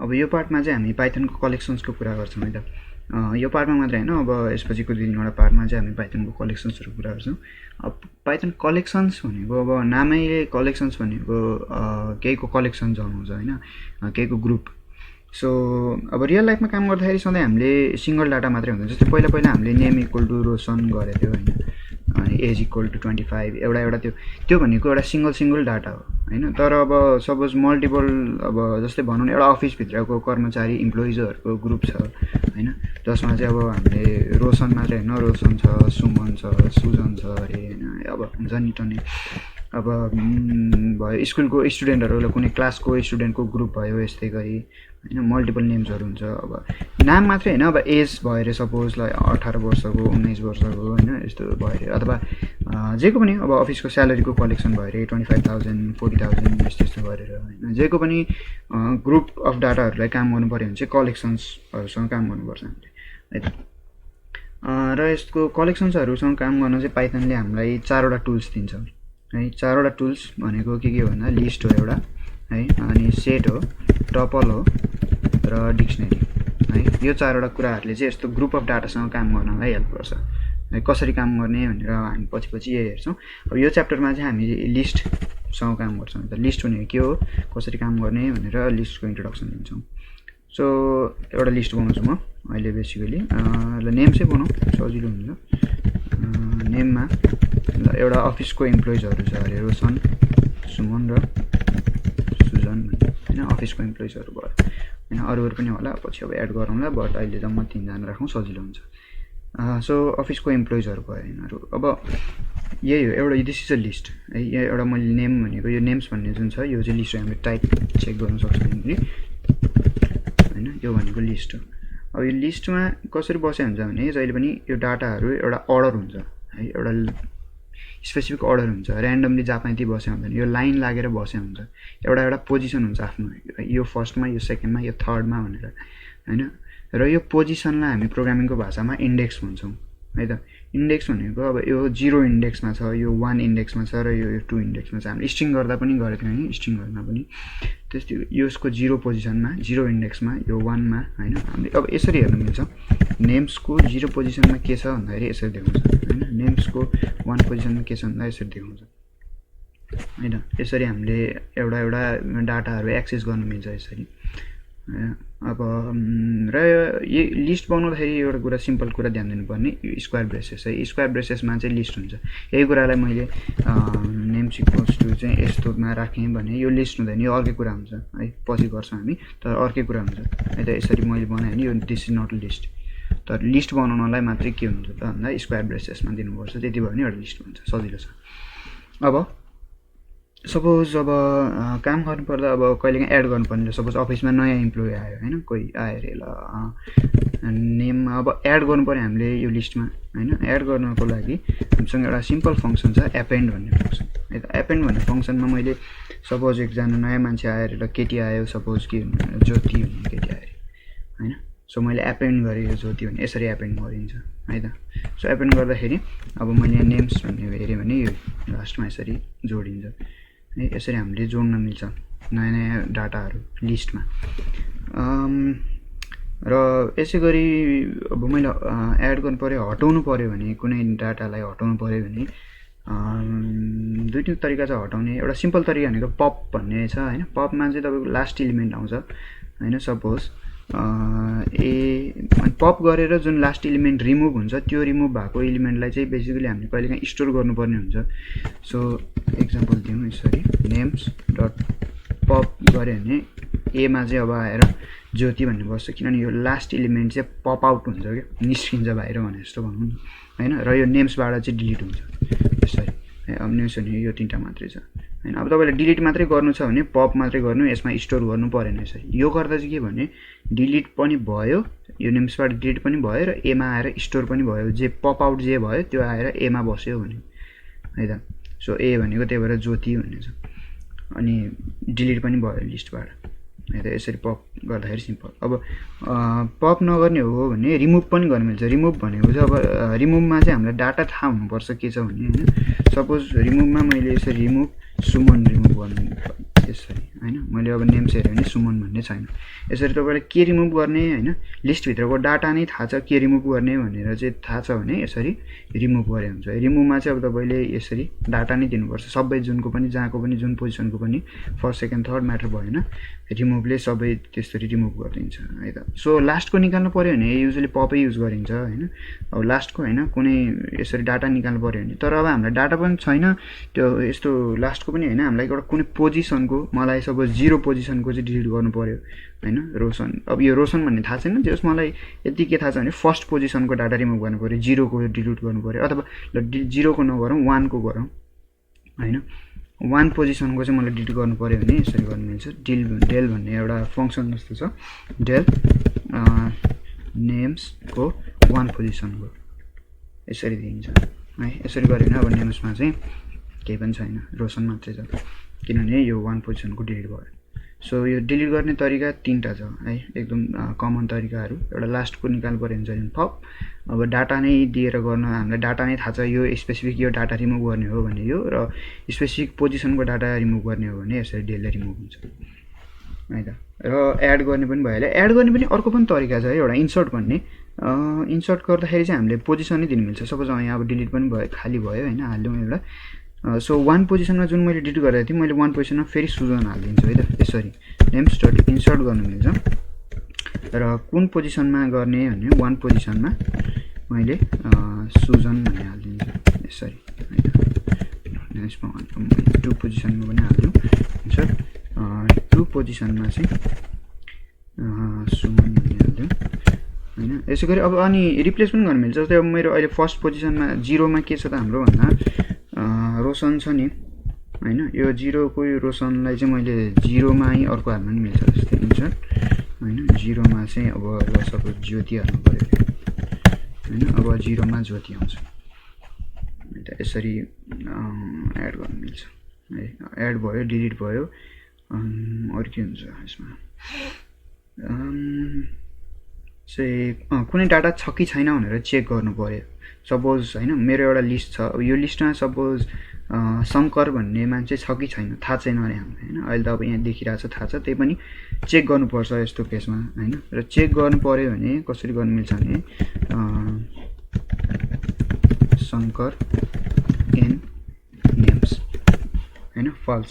अब यो पार्टमा चाहिँ हामी पाइथनको कलेक्सन्सको कुरा गर्छौँ है त। यो पार्टमा मात्रै हैन, अब यसपछिको 2-3 वटा पार्टमा चाहिँ हामी पाइथनको कलेक्सन्सहरु कुरा गर्छौँ। अब पाइथन कलेक्सन्स भनेको अब नामैले कलेक्सन्स भनेको केहीको कलेक्सन जनाउँछ हैन, केहीको ग्रुप। सो अब रियल लाइफमा काम गर्दाखेरि सधैँ हामीले सिंगल डाटा मात्रै हुन्छ। जस्तै पहिला पहिला हामीले नेम इक्वल टु रोशन गरेको थियो हैन, अनि एज इक्वल टु 25 एउटा त्यो भनेको एउटा सिंगल डाटा हो हैन। तर अब सपोज मल्टिपल, अब जस्तै भनौँ न एउटा अफिस भित्रको कर्मचारी इम्प्लोइजहरुको ग्रुप छ हैन, जसमा चाहिँ अब हामीले रोशन मात्रै हैन, रोशन छ, सुमन छ, सुजन छ अरे हैन, अब हुन्छ नि टन्ने अब भयो स्कुलको स्टुडेन्टहरु, कुनै क्लासको स्टुडेन्टको ग्रुप भयो, यस्तै गरी हैन मल्टिपल नेम्सहरु हुन्छ। अब नाम मात्रै हैन, अब एज भयो अरे सपोज 18 वर्षको, 19 वर्षको हैन, यस्तो भयो अरे, अथवा जेको पनि अब अफिसको स्यालेरीको कलेक्सन भयो अरे 25,000 40,000 यस्तो गरेर हैन, जेको पनि ग्रुप अफ डाटाहरुलाई काम गर्नु पर्यो भने चाहिँ कलेक्सन्सहरुसँग काम गर्नुपर्छ हामीले है त। र यसको कलेक्सन्सहरुसँग काम गर्न चाहिँ पाइथनले हामीलाई 4 वटा टुल्स दिन्छ है। 4 वटा टुल्स भनेको के हो भन्दा लिस्ट हो एउटा है, अनि सेट हो, टपल हो र डिक्सनरी है। यो 4 वटा कुराहरुले चाहिँ यस्तो ग्रुप अफ डाटासँग काम गर्नलाई हेल्प गर्छ है। कसरी काम गर्ने भनेर हामी पछि यही हेर्छौँ। अब यो च्याप्टरमा चाहिँ हामी लिस्टसँग काम गर्छौँ। त लिस्ट भनेको के हो, कसरी काम गर्ने भनेर लिस्टको इन्ट्रोडक्सन दिन्छौँ। सो एउटा लिस्ट बनाउँछु म अहिले बेसिकली, ल नेम चाहिँ बनाउँ सजिलो हुन्छ। नेममा ल एउटा अफिसको इम्प्लोइजहरु छ अरे, रोशन, सुमन र सुजन हैन, अफिसको इम्प्लोइजहरु भयो हैन, अरूहरु पनि होला, पछि अब एड गरौँला, बट अहिले त म 3 जना राखौँ सजिलो हुन्छ। सो अफिसको इम्प्लोइजहरु भयो यिनीहरु। अब यही हो एउटा, दिस इज अ लिस्ट है। एउटा मैले नेम भनेको यो नेम्स भन्ने जुन छ यो चाहिँ लिस्ट हो, हामीले टाइप चेक गर्न सक्छौँ यहाँनिर हैन, यो भनेको लिस्ट हो। अब यो लिस्टमा कसरी बसे हुन्छ भने जहिले पनि यो डाटाहरु एउटा अर्डर हुन्छ है, एउटा स्पेसिफिक अर्डर हुन्छ, र्यान्डमली जापाइती बसे हुँदैन, यो लाइन लागेर बसे हुन्छ, एउटा पोजिसन हुन्छ आफ्नो, यो फर्स्टमा, यो सेकेन्डमा, यो थर्डमा भनेर हैन। र यो पोजिसनलाई हामी प्रोग्रामिङको भाषामा इन्डेक्स भन्छौँ है त। इन्डेक्स भनेको अब यो 0 इन्डेक्समा छ, यो 1 इन्डेक्समा छ, र यो 2 इन्डेक्समा छ। हामीले स्ट्रिङ गर्दा पनि गरेको थियौँ हैन, स्ट्रिङ गर्दा पनि त्यस्तै यसको 0 पोजिसनमा, 0 इन्डेक्समा, यो 1 मा हैन। हामीले अब यसरी हेर्न मिल्छ, नेम्सको 0 पोजिसनमा के छ भन्दाखेरि यसरी देखाउँछ हैन, नेम्सको 1 पोजिसनमा के छ भन्दा यसरी देखाउँछ हैन। यसरी हामीले एउटा डाटाहरु एक्सेस गर्न मिल्छ यसरी। अब र यो लिस्ट बनाउँदाखेरि एउटा कुरा, सिम्पल कुरा ध्यान दिनुपर्ने, यो स्क्वायर ब्रेसेस है। स्क्वायर ब्रेसेसमा चाहिँ लिस्ट हुन्छ। यही कुरालाई मैले नेम्स इक्वल्स टु चाहिँ यस्तोमा राखेँ भने यो लिस्ट हुँदैन, यो अर्कै कुरा हुन्छ है, पछि गर्छौँ हामी, तर अर्कै कुरा हुन्छ है त। यसरी मैले बनाएँ भने यो दिस इज नट लिस्ट, तर लिस्ट बनाउनलाई मात्रै के हुन्छ त भन्दा स्क्वायर ब्रेसेसमा दिनुपर्छ, त्यति भयो भने एउटा लिस्ट हुन्छ, सजिलो छ। अब सपोज अब काम गर्नुपर्दा अब कहिलेकाहीँ एड गर्नुपर्ने, सपोज अफिसमा नयाँ इम्प्लोइ आयो हैन, कोही आयो अरे, ल नेममा अब एड गर्नुपर्यो हामीले यो लिस्टमा हैन। एड गर्नको लागि हामीसँग एउटा सिम्पल फङ्सन छ, एपेन्ड भन्ने फङ्सन है त। एपेन्ड भन्ने फङ्सनमा मैले सपोज एकजना नयाँ मान्छे आयो अरे, ल केटी आयो, सपोज के ज्योति भन्ने केटी आयो अरे हैन। सो मैले एपेन्ड गरेँ यो ज्योति भने, यसरी एपेन्ड गरिन्छ है त। सो एपेन्ड गर्दाखेरि अब मैले यहाँ नेम्स भन्ने हेरेँ भने यो लास्टमा यसरी जोडिन्छ है। यसरी हामीले जोड्न मिल्छ नयाँ डाटाहरु लिस्टमा। र यसै गरी अब मैले एड गर्नु पर्यो, हटाउनु पर्यो भने, कुनै डाटालाई हटाउनु पर्यो भने दुईटा तरिका छ हटाउने। एउटा सिम्पल तरिका भनेको पप भन्ने छ हैन। पपमा चाहिँ तपाईको लास्ट एलिमेन्ट आउँछ हैन। सपोज पप गरेर जुन लास्ट एलिमेन्ट रिमुभ हुन्छ, त्यो रिमुभ भएको एलिमेन्टलाई चाहिँ बेसिकली हामीले कहिलेकाहीँ स्टोर गर्नुपर्ने हुन्छ। सो एक्जाम्पल दिउँ यसरी, नेम्स डट पप गरे भने ए मा चाहिँ अब आएर ज्योति भन्ने बस्छ, किनभने यो लास्ट एलिमेन्ट चाहिँ पप आउट हुन्छ क्या, निस्किन्छ बाहिर भने जस्तो भनौँ न हैन। र यो नेम्सबाट चाहिँ डिलिट हुन्छ यसरी। अब नेम्स भने यो 3टा मात्रै छ हैन। अब तपाईले डिलिट मात्रै गर्नु छ भने पप मात्रै गर्नु, यसमा स्टोर गर्नु परेन यसरी। यो गर्दा चाहिँ के भने डिलिट पनि भयो, यो नेम्सबाट डिलिट पनि भयो, र ए मा आएर स्टोर पनि भयो। जे पप आउट जे भयो त्यो आएर ए मा बस्यो भने है त। सो ए भनेको त्यही भएर ज्योति भन्ने छ, अनि डिलिट पनि भयो लिस्टबाट है त। यसरी पप गर्दाखेरि सिम्पल। अब पप नगर्ने हो भने रिमुभ पनि गर्न मिल्छ। रिमुभ भनेको चाहिँ अब रिमुभमा चाहिँ हामीलाई डाटा थाहा हुनुपर्छ के छ भने हैन। सपोज रिमुभमा मैले यसरी रिमुभ सुमन रिमुभ गर्नु यसरी हैन मैले अब नेम्स हेरेँ भने सुमन भन्ने छैन यसरी तपाईले के रिमुभ गर्ने हैन लिस्ट भित्रको डाटा नै थाहा छ के रिमुभ गर्ने भनेर चाहिँ थाहा छ भने यसरी रिमुभ गरे हुन्छ रिमुभमा चाहिँ अब तपाईले यसरी डाटा नै दिनुपर्छ सबै जुनको पनि जहाँको पनि जुन पोजिसनको पनि फर्स्ट सेकेन्ड थर्ड म्याटर भएन रिमुभले सबै त्यसरी रिमुभ गरिदिन्छ है त सो लास्टको निकाल्नु पर्यो भने युजुअली पपै युज गरिन्छ हैन अब लास्टको हैन कुनै यसरी डाटा निकाल्नु पर्यो भने तर अब हामीलाई डाटा पनि छैन त्यो यस्तो लास्टको पनि हैन हामीलाई एउटा कुनै पोजिसनको मलाई सपोज 0 पोजिसनको चाहिँ डिलिट गर्नु पर्यो हैन रोशन अब यो रोशन भन्ने थाहा छैन जस मलाई यति के थाहा छ भने फर्स्ट पोजिसनको डाटा रिमुभ गर्नु पर्यो 0 को डिलिट गर्नु पर्यो अथवा 0 को नगरौँ 1 को गरौँ हैन 1 पोजिसनको चाहिँ मलाई डिलिट गर्नु पर्यो भने यसरी गर्नु मिल्छ डेल भन्ने एउटा फंक्सन जस्तो छ डेल नेम्स को 1 पोजिसनको यसरी दिन्छ है यसरी गर्यो भने अब नेम्समा चाहिँ केही पनि छैन रोशन मात्रै छ किनभने यो 1 पोजिसनको डिलिट भयो सो यो डिलिट गर्ने तरिका तीनटा छ है एकदम कमन तरिकाहरू एउटा लास्टको निकाल्नु पर्यो भने चाहिँ थप अब डाटा नै दिएर गर्न हामीलाई डाटा नै थाहा छ यो स्पेसिफिक यो डाटा रिमुभ गर्ने हो भने यो र स्पेसिफिक पोजिसनको डाटा रिमुभ गर्ने हो भने यसरी डेलले रिमुभ हुन्छ है त र एड गर्ने पनि भइहाल्यो एड गर्ने पनि अर्को पनि तरिका छ है एउटा इन्सर्ट भन्ने इन्सर्ट गर्दाखेरि चाहिँ हामीले पोजिसन नै दिनु मिल्छ सपोज यहाँ अब डिलिट पनि भयो खाली भयो हैन हाल्यौँ एउटा सो 1 पोजिसनमा जुन मैले डिलिट गरेको थिएँ मैले 1 पोजिसनमा फेरि सुजन हालिदिन्छु है त यसरी नेम्स डट इन्सर्ट गर्नु मिल्छ र कुन पोजिसनमा गर्ने भने 1 पोजिसनमा मैले सुजन भन्ने हालिदिन्छु यसरी है त नेक्स्टमा 2 पोजिसनमा पनि हाल्दिउँ इन्सर्ट 2 पोजिसनमा चाहिँ सुमन भन्ने हाल्दिउँ हैन यसै गरी अब अनि रिप्लेस पनि गर्न मिल्छ जस्तै अब मेरो अहिले फर्स्ट पोजिसनमा 0 मा के छ त हाम्रो भन्दा रोशन छ नि हैन यो 0 को यो रोशनलाई चाहिँ मैले 0 मा ही अर्को हाल्न पनि मिल्छ जस्तै इन्सर्ट हैन 0 मा चाहिँ अब सपोज ज्योति हाल्नु पर्यो हैन अब 0 मा ज्योति आउँछ त यसरी एड गर्न मिल्छ है एड भयो डिलिट भयो अरु के हुन्छ यसमा चाहिँ कुनै डाटा छ कि छैन भनेर चेक गर्नु पर्यो सपोज हैन मेरो एउटा लिस्ट छ अब यो लिस्टमा सपोज शंकर भन्ने मान्छे छ कि छैन थाहा छैन अरे हामीलाई हैन अहिले त अब यहाँ देखिरहेछ थाहा छ त्यही पनि चेक गर्नुपर्छ यस्तो केसमा हैन र चेक गर्नु पर्यो भने कसरी गर्नु मिल्छ भने शंकर इन नेम्स हैन फल्स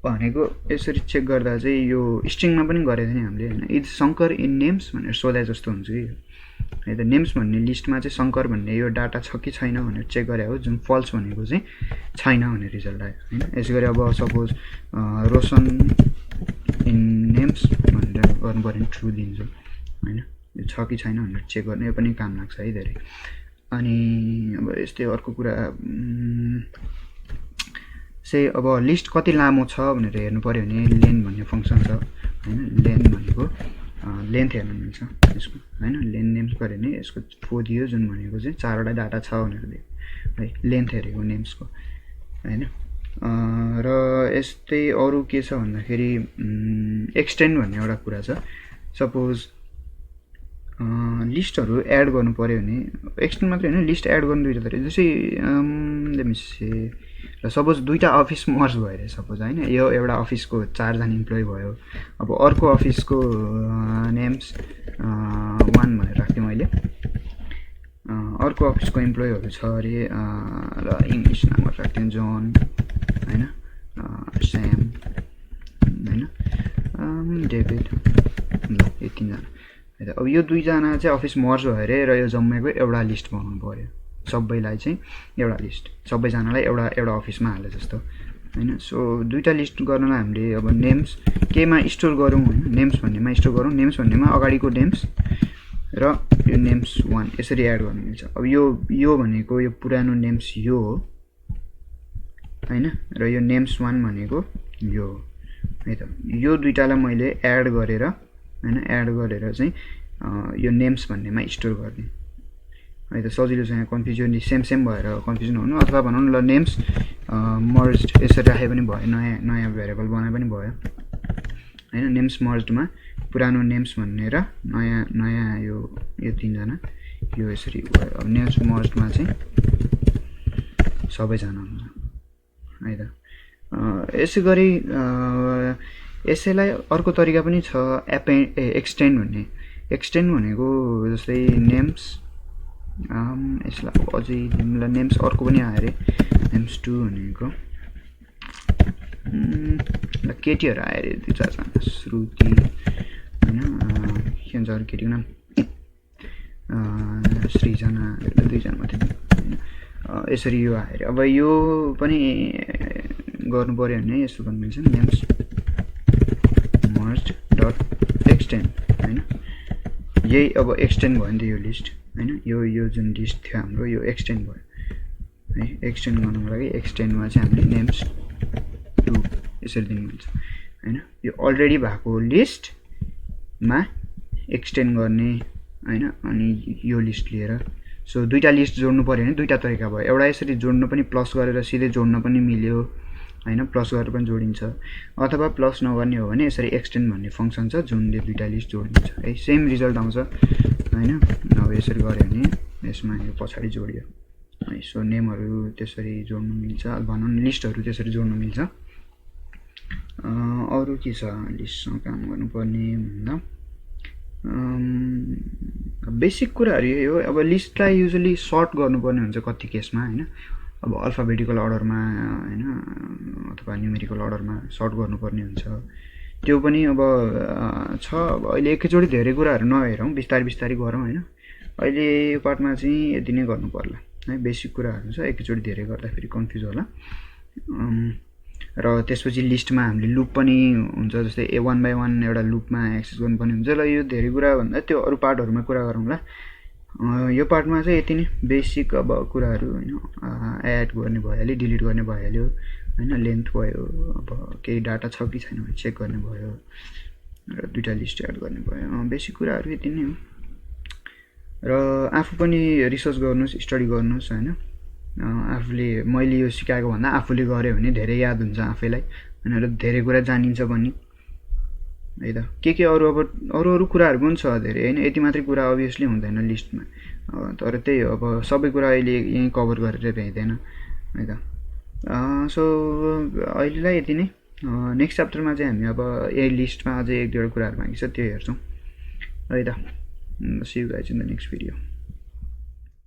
भनेको यसरी चेक गर्दा चाहिँ यो स्ट्रिङमा पनि गरेको थियो नि हामीले हैन इज शंकर इन नेम्स भनेर सोधे जस्तो हुन्छ कि है त नेम्स भन्ने लिस्टमा चाहिँ शंकर भन्ने यो डाटा छ कि छैन भनेर चेक गरे हो जुन फल्स भनेको चाहिँ छैन भन्ने रिजल्ट आयो हैन यसैगरी अब सपोज रोशन इन नेम्स भनेर गर्नु पर्यो भने ट्रु दिन्छ हैन यो छ कि छैन भनेर चेक गर्ने यो पनि काम लाग्छ है धेरै अनि अब यस्तै अर्को कुरा चाहिँ अब लिस्ट कति लामो छ भनेर हेर्नु पर्यो भने लेन भन्ने फंक्सन छ हैन लेन भनेको लेन्थ हेर्न मिल्छ यसको हैन लेन नेम्स गरे नि यसको फो दियो जुन भनेको चाहिँ 4 वटा डाटा छ भनेर दियो है लेन्थ हेरेको नेम्सको हैन र यस्तै अरु के छ भन्दाखेरि एक्सटेन्ड भन्ने एउटा कुरा छ सपोज लिस्टहरु एड गर्नु पर्यो भने एक्सटेन्ड मात्रै हैन लिस्ट एड गर्नु दुईटा तरिका जस्तै लेट मी से र सपोज दुईटा अफिस मर्ज भइरे सपोज हैन यो एउटा अफिसको 4 जना इम्प्लोइ भयो अब अर्को अफिसको नेम्स 1 भनेर राख्थे मैले अर्को अफिसको इम्प्लोइहरु छ अरे र इंग्लिश नामहरु राख्थे जोन हैन स्याम हैन डेभिड ल यो तीन जना अब यो दुई जना चाहिँ अफिस मर्ज भएर र यो जम्मेको एउटा लिस्ट बनाउनु पर्यो सबैलाई चाहिँ एउटा लिस्ट सबैजनालाई एउटा एउटा अफिसमा हाले जस्तो हैन सो दुईटा लिस्ट गर्नलाई हामीले अब नेम्स केमा स्टोर गरौँ हैन नेम्स भन्नेमा स्टोर गरौँ नेम्स भन्नेमा अगाडिको नेम्स र यो नेम्स 1 यसरी एड गर्न मिल्छ अब यो भनेको यो पुरानो नेम्स यो हो हैन र यो नेम्स 1 भनेको यो है त यो दुईटालाई मैले एड गरेर हैन एड गरेर चाहिँ यो नेम्स भन्नेमा स्टोर गर्ने है त सजिलो छ यहाँ कन्फ्युजन सेम भएर कन्फ्युजन हुनु अथवा भनौं न ल नेम्स मर्ज्ड यसरी राखे पनि भयो नयाँ भेरिएबल बनाए पनि भयो हैन नेम्स मर्ज्डमा पुरानो नेम्स भन्ने र नयाँ यो तीन जना यो यसरी भयो अब नेम्स मर्ज्डमा चाहिँ सबै जना हुन्छ है त यसै गरी यसैलाई अर्को तरिका पनि छ एक्सटेन्ड भन्ने। एक्सटेन्ड भनेको जस्तै नेम्स, यसलाई अझै तिमीलाई नेम्स अर्को पनि आयो अरे, नेम्स 2 भनेको केटीहरू आयो अरे 2-4जना, श्रुति होइन, के भन्छ अरू केटीको नाम, सृजना, 2जना मात्रै होइन। यसरी यो आयो अरे। अब यो पनि गर्नु पऱ्यो भने यस्तो गर्नु मिल्छ, नेम्स मर्ज डट एक्सटेन्ड होइन। यही अब एक्सटेन्ड भयो नि त यो लिस्ट होइन। यो जुन लिस्ट थियो हाम्रो यो एक्सटेन्ड भयो है। एक्सटेन्ड गर्नुको लागि एक्सटेन्डमा चाहिँ हामीले नेम्स 2 यसरी दिनु मिल्छ होइन। यो अलरेडी भएको लिस्टमा एक्सटेन्ड गर्ने होइन। अनि यो लिस्ट लिएर सो दुईवटा लिस्ट जोड्नु पऱ्यो भने दुईवटा तरिका भयो। एउटा यसरी जोड्नु पनि, प्लस गरेर सिधै जोड्न पनि मिल्यो होइन, प्लस गरेर पनि जोडिन्छ। अथवा प्लस नगर्ने हो भने यसरी एक्सटेन्ड भन्ने फङ्सन छ जुनले दुईवटा लिस्ट जोडिन्छ है, सेम रिजल्ट आउँछ होइन। अब यसरी गऱ्यो भने यसमा यो पछाडि जोडियो है। सो नेमहरू त्यसरी जोड्नु मिल्छ, भनौँ न लिस्टहरू त्यसरी जोड्नु मिल्छ। अरू के छ लिस्टसँग काम गर्नुपर्ने भन्दा बेसिक कुराहरू यही हो। अब लिस्टलाई युजली सर्ट गर्नुपर्ने हुन्छ कति केसमा होइन। अब अल्फाबेटिकल अर्डरमा होइन अथवा न्युमेरिकल अर्डरमा सर्ट गर्नुपर्ने हुन्छ। त्यो पनि अब छ। अब अहिले एकैचोटि धेरै कुराहरू नहेरौँ, बिस्तारै बिस्तारै गरौँ होइन। अहिले यो पार्टमा चाहिँ यति नै गर्नु पर्ला है। बेसिक कुराहरू छ, एकैचोटि धेरै गर्दाखेरि कन्फ्युज होला। र त्यसपछि लिस्टमा हामीले लुप पनि हुन्छ, जस्तै 1 by 1 एउटा लुपमा एक्सेस गर्नुपर्ने हुन्छ। ल यो धेरै कुरा भन्दा त्यो अरू पार्टहरूमा कुरा गरौँला। यो पार्टमा चाहिँ यति नै बेसिक अब कुराहरू होइन। एड गर्ने भइहाल्यो, डिलिट गर्ने भइहाल्यो होइन, लेन्थ भयो, अब केही डाटा छ कि छैन भने चेक गर्ने भयो, र दुईवटा लिस्ट एड गर्ने भयो। बेसिक कुराहरू यति नै हो। र आफू पनि रिसर्च गर्नुहोस्, स्टडी गर्नुहोस् होइन। आफूले मैले यो सिकाएको भन्दा आफूले गऱ्यो भने धेरै याद हुन्छ आफैलाई होइन, र धेरै कुरा जानिन्छ पनि है त। के अरू अब अरू कुराहरू पनि छ धेरै होइन। यति मात्रै कुरा अभियसली हुँदैन लिस्टमा, तर त्यही हो अब सबै कुरा अहिले यहीँ कभर गरेर भ्याइँदैन है त। सो अहिलेलाई यति नै। नेक्स्ट च्याप्टरमा चाहिँ हामी अब यही लिस्टमा अझै 1-2 कुराहरू बाँकी छ त्यो हेर्छौँ है त। See you guys in the next video.